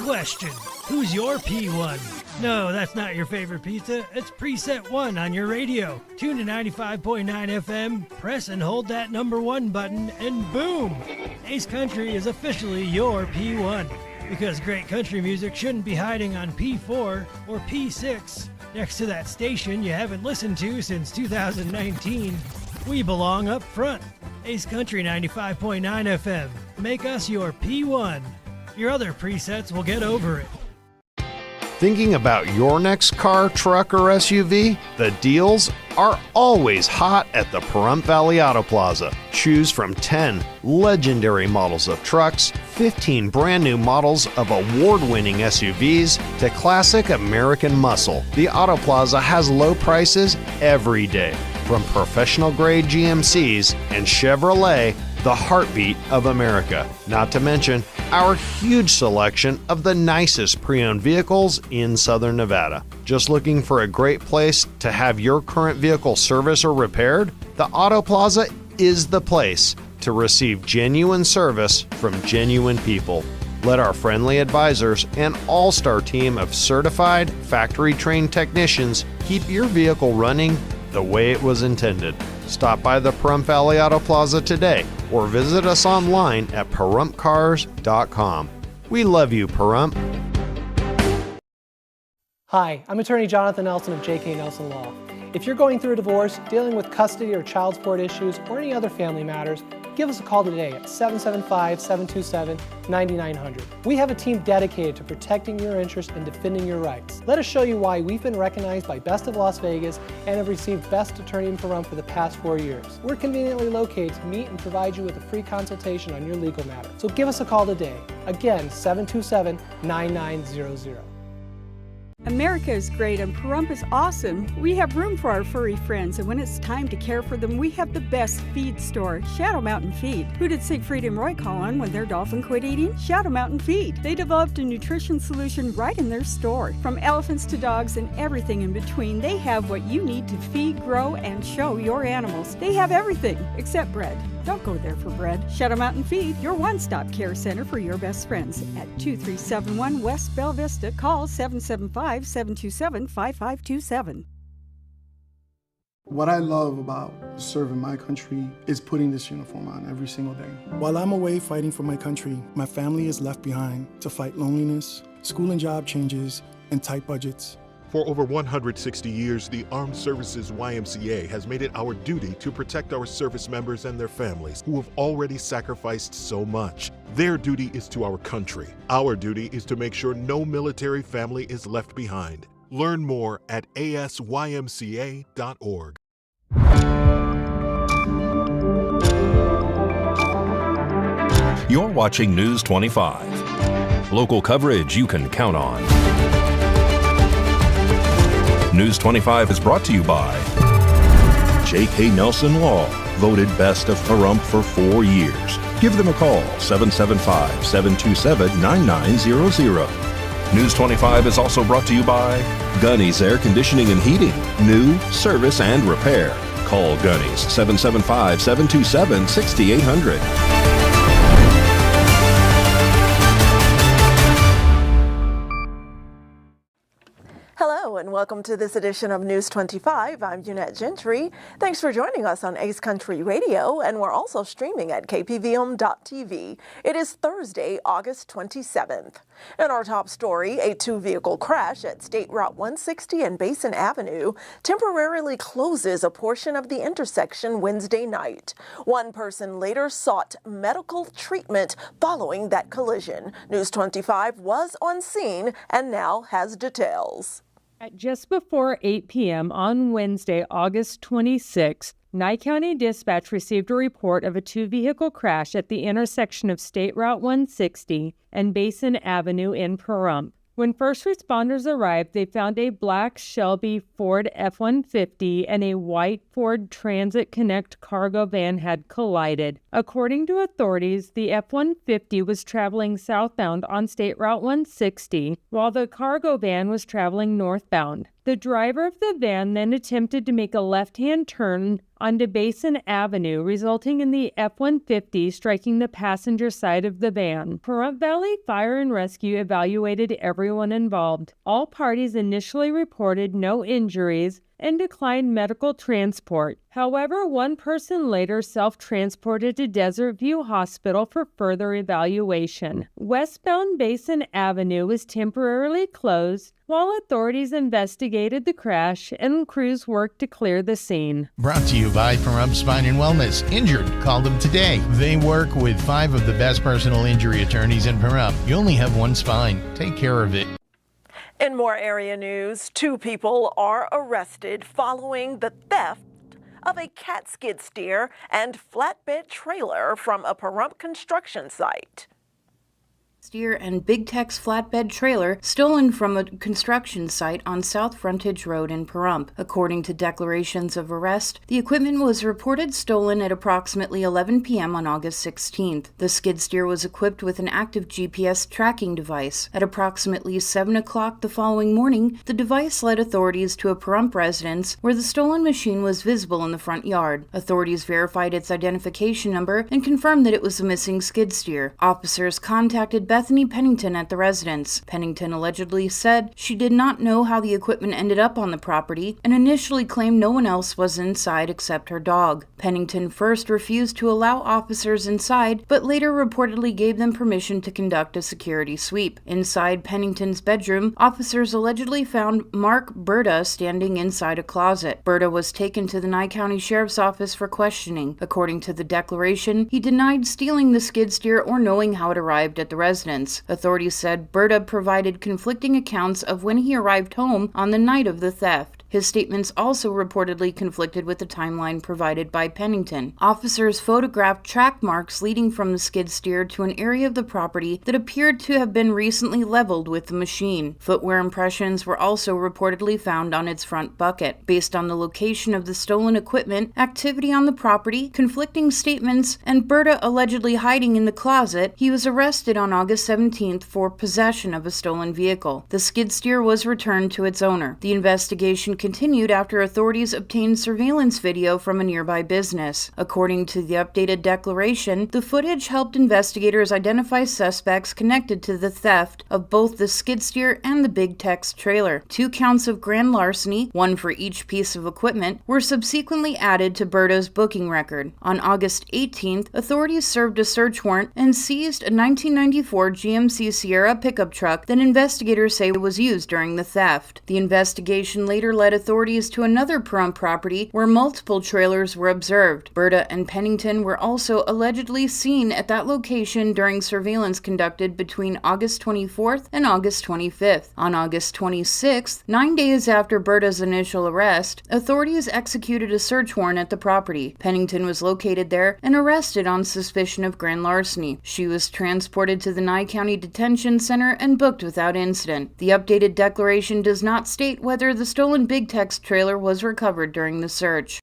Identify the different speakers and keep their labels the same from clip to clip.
Speaker 1: question. Who's your P1? No, that's not your favorite pizza. It's Preset 1 on your radio. Tune to 95.9 FM, press and hold that number 1 button, and boom! Ace Country is officially your P1. Because great country music shouldn't be hiding on P4 or P6 next to that station you haven't listened to since 2019. We belong up front. Ace Country 95.9 FM. Make us your P1. Your other presets will get over it.
Speaker 2: Thinking about your next car, truck, or SUV? The deals are always hot at the Pahrump Valley Auto Plaza. Choose from 10 legendary models of trucks, 15 brand new models of award-winning SUVs, to classic American muscle. The Auto Plaza has low prices every day. From professional-grade GMCs and Chevrolet, the heartbeat of America. Not to mention our huge selection of the nicest pre-owned vehicles in Southern Nevada. Just looking for a great place to have your current vehicle serviced or repaired? The Auto Plaza is the place to receive genuine service from genuine people. Let our friendly advisors and all-star team of certified, factory-trained technicians keep your vehicle running the way it was intended. Stop by the Pahrump Valley Auto Plaza today or visit us online at PahrumpCars.com. We love you, Pahrump.
Speaker 3: Hi, I'm attorney Jonathan Nelson of J.K. Nelson Law. If you're going through a divorce, dealing with custody or child support issues, or any other family matters, give us a call today at 775-727-9900. We have a team dedicated to protecting your interests and defending your rights. Let us show you why we've been recognized by Best of Las Vegas and have received Best Attorney in Pahrump for the past 4 years. We're conveniently located to meet and provide you with a free consultation on your legal matter. So give us a call today. Again, 727-9900.
Speaker 4: America is great and Pahrump is awesome. We have room for our furry friends, and when it's time to care for them, we have the best feed store, Shadow Mountain Feed. Who did Siegfried and Roy call on when their dolphin quit eating? Shadow Mountain Feed. They developed a nutrition solution right in their store. From elephants to dogs and everything in between, they have what you need to feed, grow, and show your animals. They have everything except bread. Don't go there for bread. Shadow Mountain Feed, your one-stop care center for your best friends. At 2371 West Bella Vista, call 775-727-5527.
Speaker 5: What I love about serving my country is putting this uniform on every single day. While I'm away fighting for my country, my family is left behind to fight loneliness, school and job changes, and tight budgets.
Speaker 6: For over 160 years, the Armed Services YMCA has made it our duty to protect our service members and their families who have already sacrificed so much. Their duty is to our country. Our duty is to make sure no military family is left behind. Learn more at asymca.org.
Speaker 7: You're watching News 25. Local coverage you can count on. News 25 is brought to you by J.K. Nelson Law, voted best of Pahrump for 4 years. Give them a call, 775-727-9900. News 25 is also brought to you by Gunny's Air Conditioning and Heating, new, service, and repair. Call Gunny's, 775-727-6800.
Speaker 8: Hello and welcome to this edition of News 25. I'm Unette Gentry. Thanks for joining us on Ace Country Radio, and we're also streaming at KPVM.TV. It is Thursday, August 27th. In our top story, a two-vehicle crash at State Route 160 and Basin Avenue temporarily closes a portion of the intersection Wednesday night. One person later sought medical treatment following that collision. News 25 was on scene and now has details.
Speaker 9: At just before 8 p.m. on Wednesday, August 26, Nye County Dispatch received a report of a two-vehicle crash at the intersection of State Route 160 and Basin Avenue in Pahrump. When first responders arrived, they found a black Shelby Ford F-150 and a white Ford Transit Connect cargo van had collided. According to authorities, the F-150 was traveling southbound on State Route 160, while the cargo van was traveling northbound. The driver of the van then attempted to make a left-hand turn onto Basin Avenue, resulting in the F-150 striking the passenger side of the van. Pahrump Valley Fire and Rescue evaluated everyone involved. All parties initially reported no injuries and declined medical transport. However, one person later self-transported to Desert View Hospital for further evaluation. Westbound Basin Avenue was temporarily closed while authorities investigated the crash and crews worked to clear the scene.
Speaker 10: Brought to you by Pahrump Spine and Wellness. Injured? Call them today. They work with 5 of the best personal injury attorneys in Pahrump. You only have one spine. Take care of it.
Speaker 8: In more area news, 2 people are arrested following the theft of a cat skid steer and flatbed trailer from a Pahrump construction site.
Speaker 11: Steer and Big Tex flatbed trailer stolen from a construction site on South Frontage Road in Pahrump. According to declarations of arrest, the equipment was reported stolen at approximately 11 p.m. on August 16th. The skid steer was equipped with an active GPS tracking device. At approximately 7 o'clock the following morning, the device led authorities to a Pahrump residence where the stolen machine was visible in the front yard. Authorities verified its identification number and confirmed that it was a missing skid steer. Officers contacted Bethany Pennington at the residence. Pennington allegedly said she did not know how the equipment ended up on the property and initially claimed no one else was inside except her dog. Pennington first refused to allow officers inside, but later reportedly gave them permission to conduct a security sweep. Inside Pennington's bedroom, officers allegedly found Mark Berta standing inside a closet. Berta was taken to the Nye County Sheriff's Office for questioning. According to the declaration, he denied stealing the skid steer or knowing how it arrived at the residence. Authorities said Berta provided conflicting accounts of when he arrived home on the night of the theft. His statements also reportedly conflicted with the timeline provided by Pennington. Officers photographed track marks leading from the skid steer to an area of the property that appeared to have been recently leveled with the machine. Footwear impressions were also reportedly found on its front bucket. Based on the location of the stolen equipment, activity on the property, conflicting statements, and Berta allegedly hiding in the closet, he was arrested on August 17th for possession of a stolen vehicle. The skid steer was returned to its owner. The investigation continued after authorities obtained surveillance video from a nearby business. According to the updated declaration, the footage helped investigators identify suspects connected to the theft of both the skid steer and the Big Tex trailer. 2 counts of grand larceny, 1 for each piece of equipment, were subsequently added to Berta's booking record. On August 18th, authorities served a search warrant and seized a 1994 GMC Sierra pickup truck that investigators say was used during the theft. The investigation later led authorities to another Pahrump property where multiple trailers were observed. Berta and Pennington were also allegedly seen at that location during surveillance conducted between August 24th and August 25th. On August 26th, 9 days after Berta's initial arrest, authorities executed a search warrant at the property. Pennington was located there and arrested on suspicion of grand larceny. She was transported to the Nye County Detention Center and booked without incident. The updated declaration does not state whether the stolen Big Tex trailer was recovered during the search.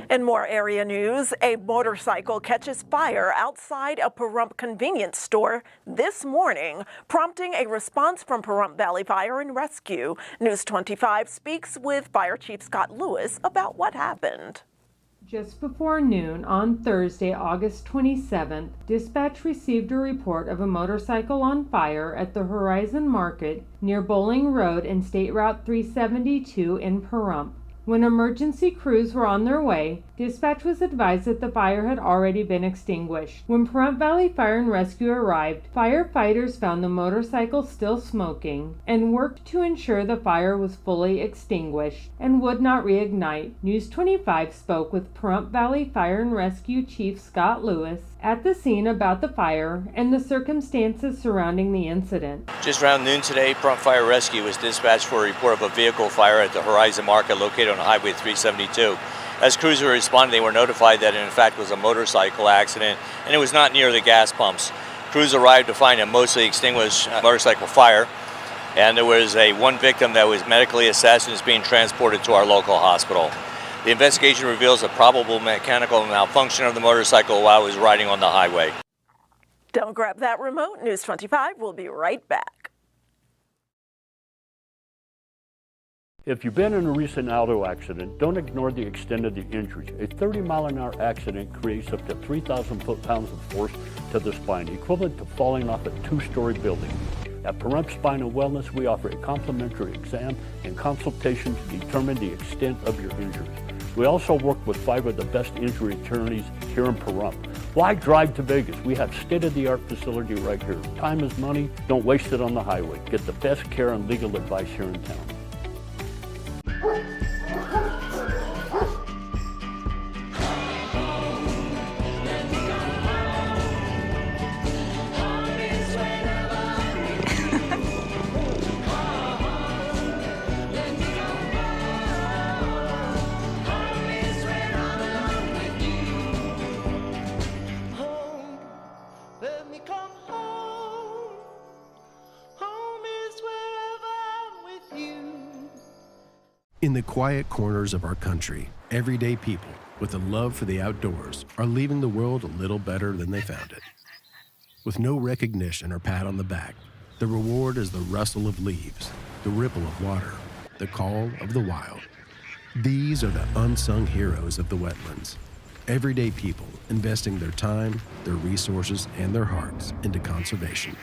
Speaker 8: In more area news, a motorcycle catches fire outside a Pahrump convenience store this morning, prompting a response from Pahrump Valley Fire and Rescue. News 25 speaks with Fire Chief Scott Lewis about what happened.
Speaker 9: Just before noon on Thursday, August 27th, dispatch received a report of a motorcycle on fire at the Horizon Market near Bowling Road and State Route 372 in Pahrump. When emergency crews were on their way, dispatch was advised that the fire had already been extinguished. When Pahrump Valley Fire and Rescue arrived, firefighters found the motorcycle still smoking and worked to ensure the fire was fully extinguished and would not reignite. News 25 spoke with Pahrump Valley Fire and Rescue Chief Scott Lewis at the scene about the fire and the circumstances surrounding the incident.
Speaker 12: Just around noon today, Pahrump Fire Rescue was dispatched for a report of a vehicle fire at the Horizon Market located on Highway 372. As crews were responding, they were notified that it in fact was a motorcycle accident and it was not near the gas pumps. Crews arrived to find a mostly extinguished motorcycle fire, and there was one victim that was medically assessed and is being transported to our local hospital. The investigation reveals a probable mechanical malfunction of the motorcycle while it was riding on the highway.
Speaker 8: Don't grab that remote. News 25 will be right back.
Speaker 13: If you've been in a recent auto accident, don't ignore the extent of the injury. A 30-mile-an-hour accident creates up to 3,000 foot-pounds of force to the spine, equivalent to falling off a 2-story building. At Pahrump Spine and Wellness, we offer a complimentary exam and consultation to determine the extent of your injuries. We also work with 5 of the best injury attorneys here in Pahrump. Why drive to Vegas? We have state-of-the-art facility right here. Time is money. Don't waste it on the highway. Get the best care and legal advice here in town.
Speaker 14: In the quiet corners of our country, everyday people with a love for the outdoors are leaving the world a little better than they found it. With no recognition or pat on the back, the reward is the rustle of leaves, the ripple of water, the call of the wild. These are the unsung heroes of the wetlands. Everyday people investing their time, their resources, and their hearts into conservation.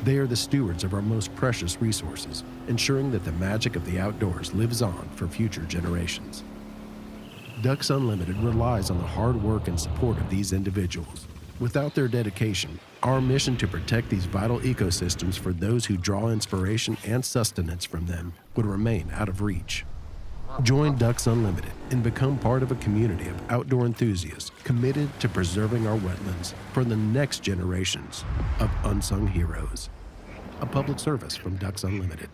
Speaker 14: They are the stewards of our most precious resources, ensuring that the magic of the outdoors lives on for future generations. Ducks Unlimited relies on the hard work and support of these individuals. Without their dedication, our mission to protect these vital ecosystems for those who draw inspiration and sustenance from them would remain out of reach. Join Ducks Unlimited and become part of a community of outdoor enthusiasts committed to preserving our wetlands for the next generations of unsung heroes. A public service from Ducks Unlimited.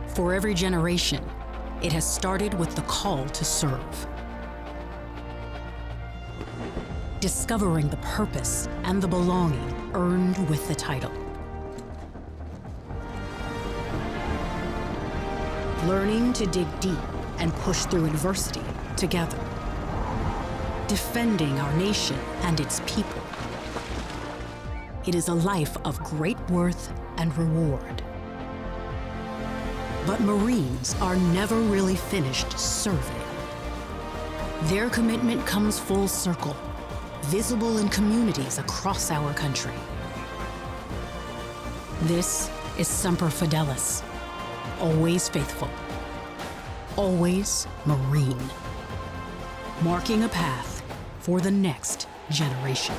Speaker 15: For every generation, it has started with the call to serve. Discovering the purpose and the belonging earned with the title. Learning to dig deep and push through adversity together. Defending our nation and its people. It is a life of great worth and reward. But Marines are never really finished serving. Their commitment comes full circle, visible in communities across our country. This is Semper Fidelis. Always faithful, always Marine, marking a path for the next generation.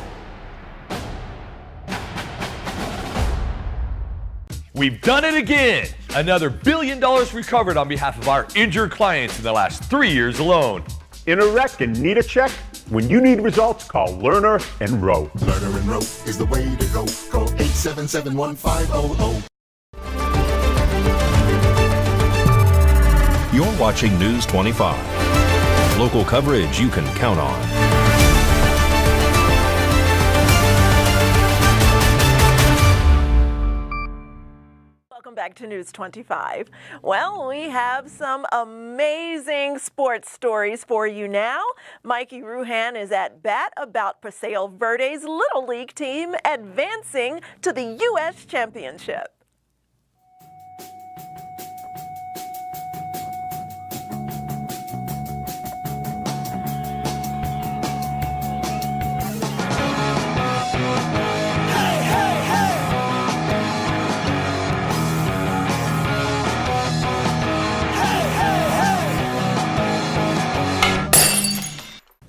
Speaker 16: We've done it again! Another $1 billion recovered on behalf of our injured clients in the last 3 years alone.
Speaker 17: In a wreck and need a check? When you need results, call Lerner and Rowe.
Speaker 18: Lerner and Rowe is the way to go. Call 877-1500.
Speaker 7: You're watching News 25. Local coverage you can count on.
Speaker 8: Welcome back to News 25. Well, we have some amazing sports stories for you now. Mikey Ruhan is at bat about Paseo Verde's Little League team advancing to the U.S. Championship.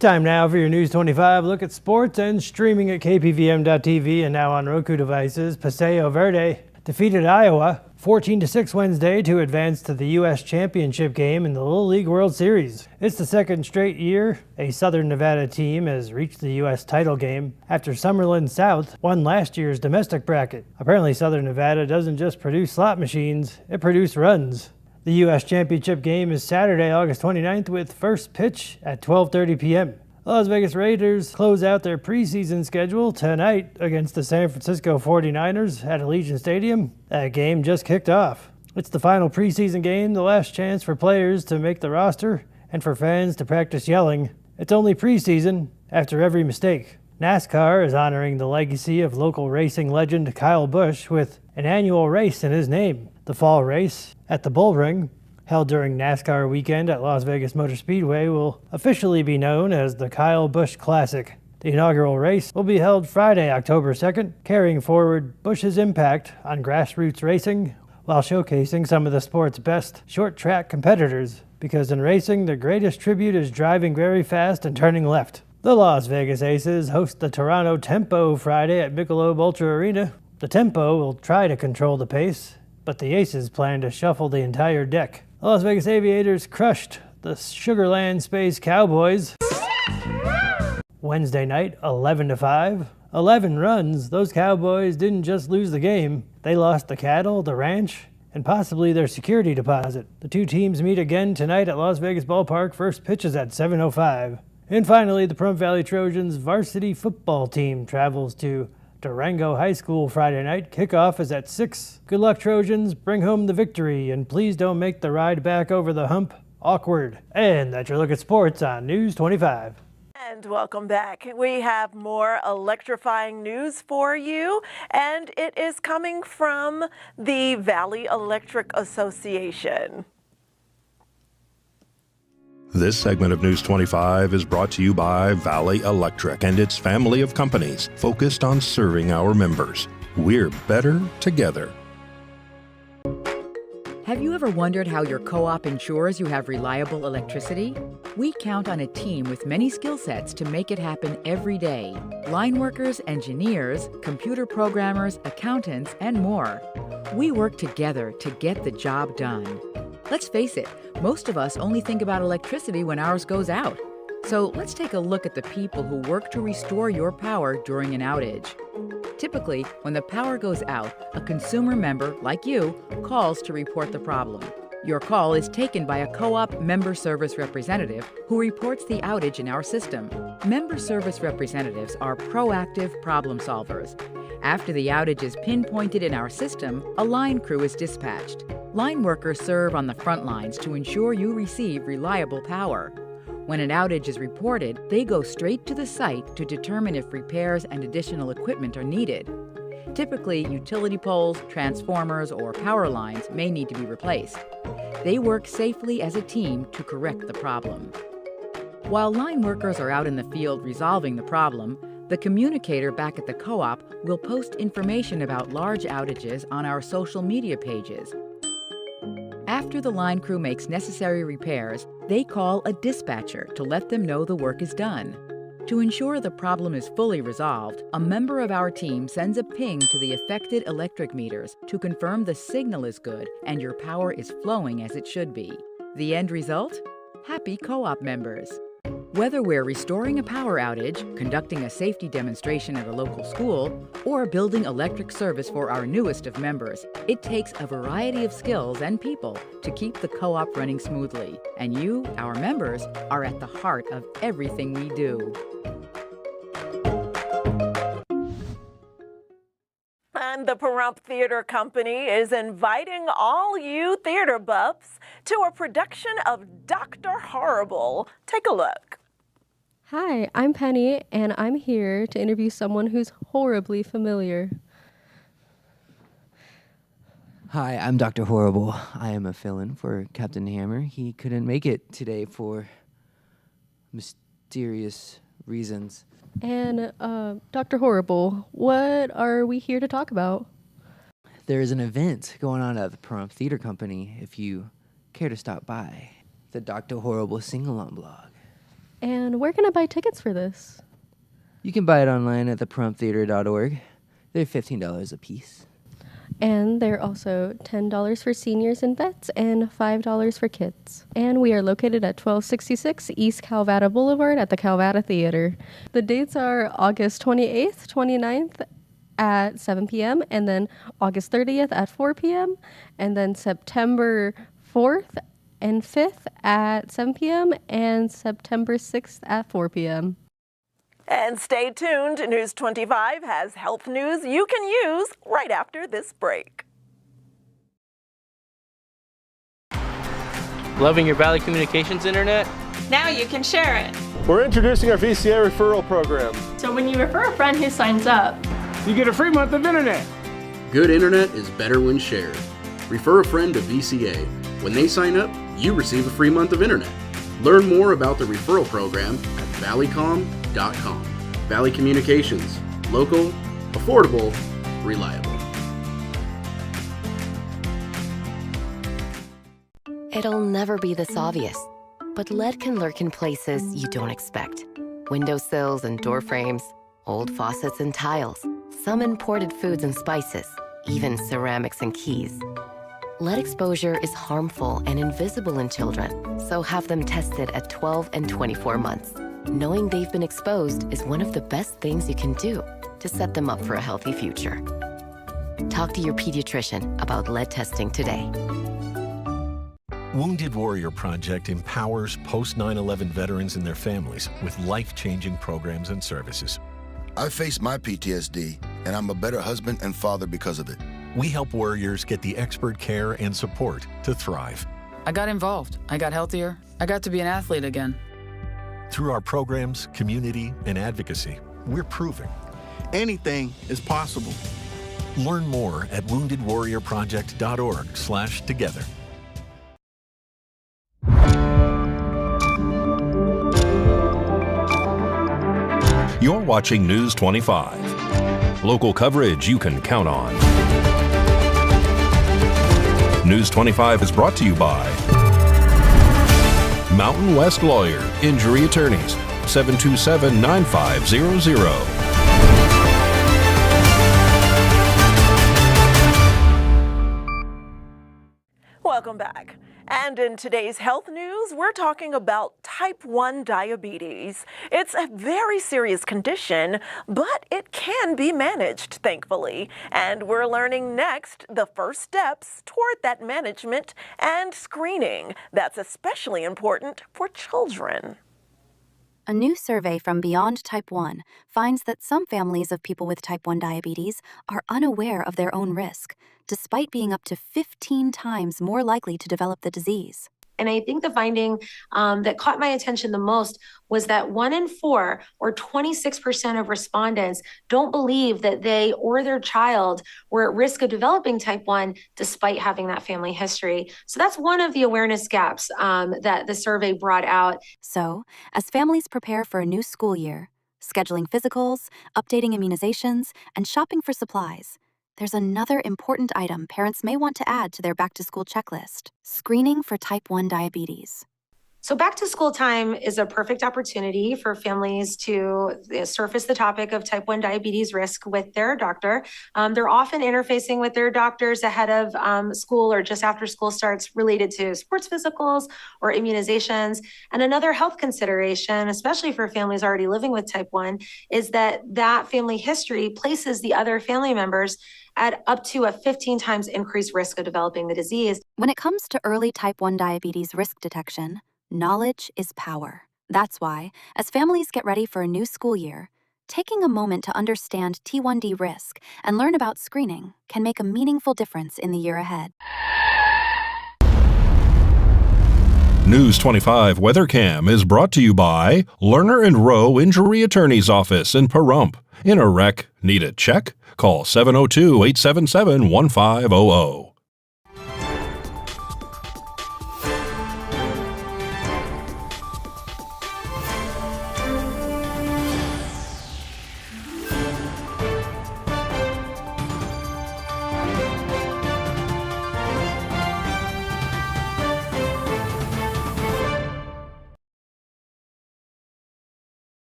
Speaker 1: Time now for your News 25 look at sports and streaming at KPVM.TV and now on Roku devices. Paseo Verde defeated Iowa 14-6 Wednesday to advance to the U.S. Championship game in the Little League World Series. It's the second straight year a Southern Nevada team has reached the U.S. title game after Summerlin South won last year's domestic bracket. Apparently Southern Nevada doesn't just produce slot machines, it produces runs. The U.S. Championship game is Saturday, August 29th with first pitch at 12:30 p.m. Las Vegas Raiders close out their preseason schedule tonight against the San Francisco 49ers at Allegiant Stadium. That game just kicked off. It's the final preseason game, the last chance for players to make the roster and for fans to practice yelling, "It's only preseason," after every mistake. NASCAR is honoring the legacy of local racing legend Kyle Busch with an annual race in his name. The fall race at the Bull Ring, held during NASCAR weekend at Las Vegas Motor Speedway, will officially be known as the Kyle Busch Classic. The inaugural race will be held Friday, October 2nd, carrying forward Busch's impact on grassroots racing while showcasing some of the sport's best short-track competitors, because in racing, the greatest tribute is driving very fast and turning left. The Las Vegas Aces host the Toronto Tempo Friday at Michelob Ultra Arena. The Tempo will try to control the pace, but the Aces plan to shuffle the entire deck. The Las Vegas Aviators crushed the Sugarland Space Cowboys Wednesday night, 11-5. 11 runs. Those Cowboys didn't just lose the game. They lost the cattle, the ranch, and possibly their security deposit. The two teams meet again tonight at Las Vegas Ballpark. First pitch is at 7:05. And finally, the Pahrump Valley Trojans varsity football team travels to Durango High School Friday night. Kickoff is at 6. Good luck, Trojans. Bring home the victory, and please don't make the ride back over the hump awkward. And that's your look at sports on News 25.
Speaker 8: And welcome back. We have more electrifying news for you, and it is coming from the Valley Electric Association.
Speaker 7: This segment of News 25 is brought to you by Valley Electric and its family of companies focused on serving our members. We're better together.
Speaker 19: Have you ever wondered how your co-op ensures you have reliable electricity? We count on a team with many skill sets to make it happen every day. Line workers, engineers, computer programmers, accountants, and more. We work together to get the job done. Let's face it, most of us only think about electricity when ours goes out. So let's take a look at the people who work to restore your power during an outage. Typically, when the power goes out, a consumer member, like you, calls to report the problem. Your call is taken by a co-op member service representative who reports the outage in our system. Member service representatives are proactive problem solvers. After the outage is pinpointed in our system, a line crew is dispatched. Line workers serve on the front lines to ensure you receive reliable power. When an outage is reported, they go straight to the site to determine if repairs and additional equipment are needed. Typically, utility poles, transformers, or power lines may need to be replaced. They work safely as a team to correct the problem. While line workers are out in the field resolving the problem, the communicator back at the co-op will post information about large outages on our social media pages. After the line crew makes necessary repairs, they call a dispatcher to let them know the work is done. To ensure the problem is fully resolved, a member of our team sends a ping to the affected electric meters to confirm the signal is good and your power is flowing as it should be. The end result? Happy co-op members. Whether we're restoring a power outage, conducting a safety demonstration at a local school, or building electric service for our newest of members, it takes a variety of skills and people to keep the co-op running smoothly. And you, our members, are at the heart of everything we do.
Speaker 8: And the Pahrump Theater Company is inviting all you theater buffs to a production of Dr. Horrible. Take a look.
Speaker 20: Hi, I'm Penny, and I'm here to interview someone who's horribly familiar.
Speaker 21: Hi, I'm Dr. Horrible. I am a fill-in for Captain Hammer. He couldn't make it today for mysterious reasons.
Speaker 20: And, Dr. Horrible, what are we here to talk about?
Speaker 21: There is an event going on at the Pahrump Theater Company, if you care to stop by. The Dr. Horrible Sing-Along blog.
Speaker 20: And where can I buy tickets for this?
Speaker 21: You can buy it online at thepahrumptheater.org. They're $15 a piece.
Speaker 20: And they're also $10 for seniors and vets and $5 for kids. And we are located at 1266 East Calvada Boulevard at the Calvada Theater. The dates are August 28th, 29th at 7 p.m., and then August 30th at 4 p.m., and then September 4th and 5th at 7 p.m., and September 6th at 4 p.m.
Speaker 8: And stay tuned. News 25 has health news you can use right after this break.
Speaker 22: Loving your Valley Communications internet?
Speaker 23: Now you can share it.
Speaker 2: We're introducing our VCA referral program.
Speaker 22: So when you refer a friend who signs up,
Speaker 2: you get a free month of internet.
Speaker 23: Good internet is better when shared. Refer a friend to VCA. When they sign up, you receive a free month of internet. Learn more about the referral program at valleycom.com. Valley Communications. Local, affordable, reliable.
Speaker 24: It'll never be this obvious, but lead can lurk in places you don't expect. Windowsills and door frames, old faucets and tiles, some imported foods and spices, even ceramics and keys. Lead exposure is harmful and invisible in children, so have them tested at 12 and 24 months. Knowing they've been exposed is one of the best things you can do to set them up for a healthy future. Talk to your pediatrician about lead testing today.
Speaker 25: Wounded Warrior Project empowers post-9/11 veterans and their families with life-changing programs and services.
Speaker 26: I faced my PTSD, and I'm a better husband and father because of it.
Speaker 25: We help warriors get the expert care and support to thrive.
Speaker 27: I got involved. I got healthier. I got to be an athlete again.
Speaker 25: Through our programs, community, and advocacy, we're proving
Speaker 28: anything is possible.
Speaker 25: Learn more at woundedwarriorproject.org/together.
Speaker 7: You're watching News 25. Local coverage you can count on. News 25 is brought to you by Mountain West Lawyer, Injury Attorneys, 727-9500.
Speaker 8: Welcome back. And in today's health news, we're talking about type 1 diabetes. It's a very serious condition, but it can be managed, thankfully. And we're learning next the first steps toward that management and screening. That's especially important for children.
Speaker 29: A new survey from Beyond Type 1 finds that some families of people with type 1 diabetes are unaware of their own risk, despite being up to 15 times more likely to develop the disease.
Speaker 30: And I think the finding that caught my attention the most was that 1 in 4, or 26% of respondents, don't believe that they or their child were at risk of developing type 1 despite having that family history. So that's one of the awareness gaps that the survey brought out.
Speaker 29: So, as families prepare for a new school year, scheduling physicals, updating immunizations, and shopping for supplies, there's another important item parents may want to add to their back-to-school checklist: screening for type 1 diabetes.
Speaker 30: So back to school time is a perfect opportunity for families to surface the topic of type 1 diabetes risk with their doctor. They're often interfacing with their doctors ahead of school or just after school starts related to sports physicals or immunizations. And another health consideration, especially for families already living with type 1, is that family history places the other family members at up to a 15 times increased risk of developing the disease.
Speaker 29: When it comes to early type 1 diabetes risk detection, knowledge is power. That's why, as families get ready for a new school year, taking a moment to understand T1D risk and learn about screening can make a meaningful difference in the year ahead.
Speaker 7: News 25 WeatherCam is brought to you by Lerner & Rowe Injury Attorney's Office in Pahrump. In a wreck, need a check? Call 702-877-1500.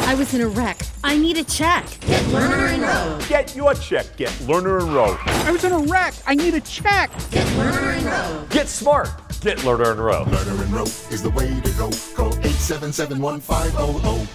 Speaker 31: I was in a wreck. I need a check.
Speaker 17: Get Lerner & Rowe. Get your check. Get Lerner & Rowe.
Speaker 2: I was in a wreck. I need a check.
Speaker 31: Get Lerner & Rowe.
Speaker 16: Get smart. Get Lerner & Rowe.
Speaker 18: Lerner & Rowe is the way to go. Call 877-1500.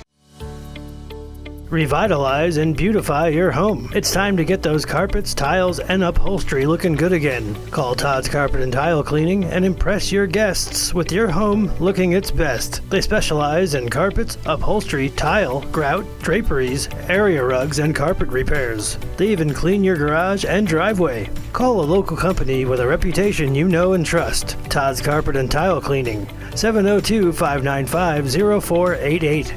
Speaker 1: Revitalize and beautify your home. It's time to get those carpets, tiles, and upholstery looking good again. Call Todd's Carpet and Tile Cleaning and impress your guests with your home looking its best. They specialize in carpets, upholstery, tile, grout, draperies, area rugs, and carpet repairs. They even clean your garage and driveway. Call a local company with a reputation you know and trust. Todd's Carpet and Tile Cleaning, 702-595-0488.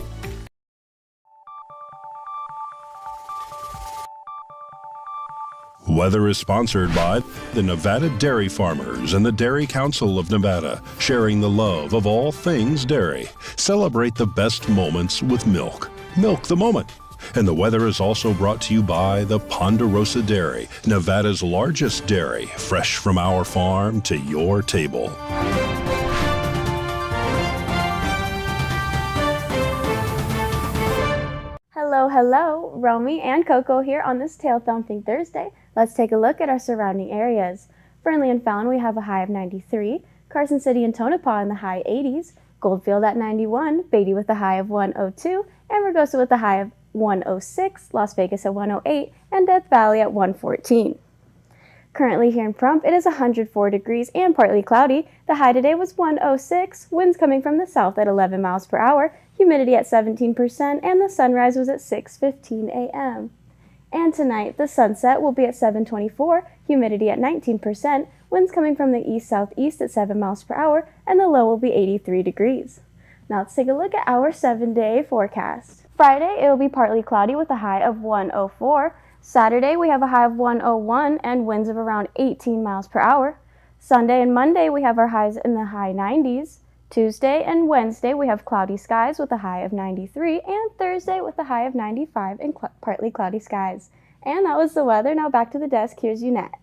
Speaker 7: Weather is sponsored by the Nevada Dairy Farmers and the Dairy Council of Nevada, sharing the love of all things dairy. Celebrate the best moments with milk. Milk the moment. And the weather is also brought to you by the Ponderosa Dairy, Nevada's largest dairy, fresh from our farm to your table.
Speaker 3: Hello, Romy and Coco here on this tail-thumping Thursday. Let's take a look at our surrounding areas. Fernley and Fallon, we have a high of 93. Carson City and Tonopah in the high 80s. Goldfield at 91. Beatty with a high of 102. And Ragosa with a high of 106. Las Vegas at 108. And Death Valley at 114. Currently here in Pahrump, it is 104 degrees and partly cloudy. The high today was 106. Winds coming from the south at 11 miles per hour. Humidity at 17%, and the sunrise was at 6:15 a.m. And tonight, the sunset will be at 7:24, humidity at 19%, winds coming from the east-southeast at 7 miles per hour, and the low will be 83 degrees. Now let's take a look at our 7-day forecast. Friday, it will be partly cloudy with a high of 104. Saturday, we have a high of 101 and winds of around 18 miles per hour. Sunday and Monday, we have our highs in the high 90s. Tuesday and Wednesday, we have cloudy skies with a high of 93, and Thursday with a high of 95 and partly cloudy skies. And that was the weather. Now back to the desk. Here's Unette.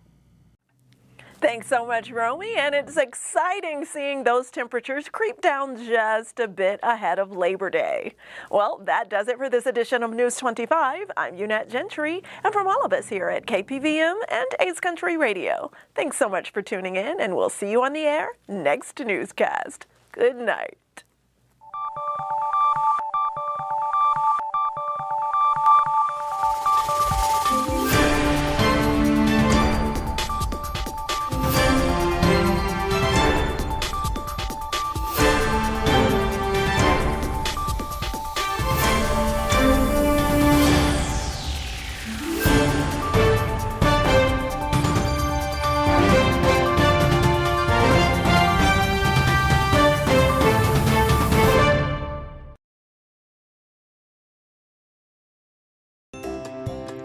Speaker 8: Thanks so much, Romy, and it's exciting seeing those temperatures creep down just a bit ahead of Labor Day. Well, that does it for this edition of News 25. I'm Unette Gentry, and from all of us here at KPVM and Ace Country Radio, thanks so much for tuning in, and we'll see you on the air next newscast. Good night.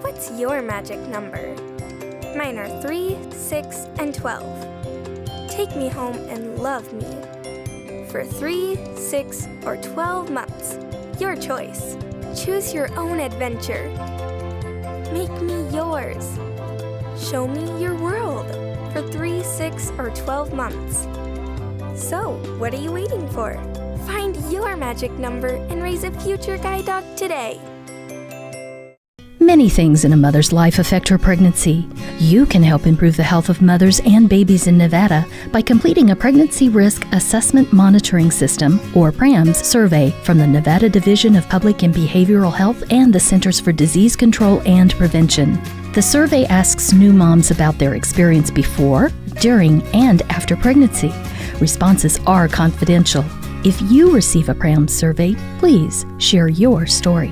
Speaker 4: What's your magic number? Mine are 3, 6, and 12. Take me home and love me. For 3, 6, or 12 months, your choice. Choose your own adventure. Make me yours. Show me your world for 3, 6, or 12 months. So, what are you waiting for? Find your magic number and raise a future guide dog today.
Speaker 5: Many things in a mother's life affect her pregnancy. You can help improve the health of mothers and babies in Nevada by completing a Pregnancy Risk Assessment Monitoring System, or PRAMS, survey from the Nevada Division of Public and Behavioral Health and the Centers for Disease Control and Prevention. The survey asks new moms about their experience before, during, and after pregnancy. Responses are confidential. If you receive a PRAMS survey, please share your story.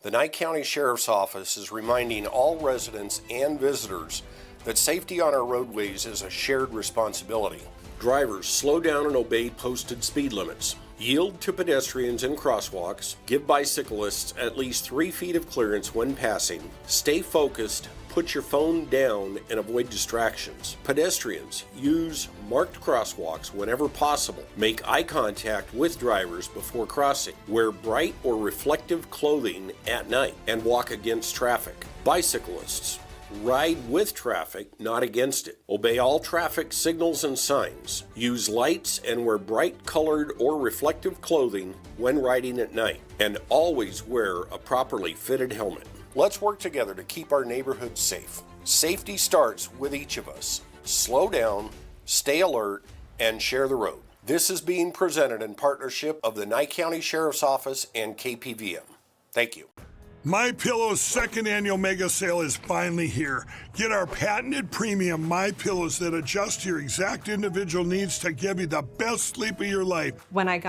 Speaker 6: The Nye County Sheriff's Office is reminding all residents and visitors that safety on our roadways is a shared responsibility. Drivers, slow down and obey posted speed limits. Yield to pedestrians in crosswalks. Give bicyclists at least 3 feet of clearance when passing. Stay focused. Put your phone down and avoid distractions. Pedestrians, use marked crosswalks whenever possible. Make eye contact with drivers before crossing. Wear bright or reflective clothing at night and walk against traffic. Bicyclists, ride with traffic, not against it. Obey all traffic signals and signs. Use lights and wear bright colored or reflective clothing when riding at night. And always wear a properly fitted helmet. Let's work together to keep our neighborhoods safe. Safety starts with each of us. Slow down, stay alert, and share the road. This is being presented in partnership of the Nye County Sheriff's Office and KPVM. Thank you.
Speaker 9: MyPillow's second annual mega sale is finally here. Get our patented premium MyPillows that adjust to your exact individual needs to give you the best sleep of your life.
Speaker 10: When I got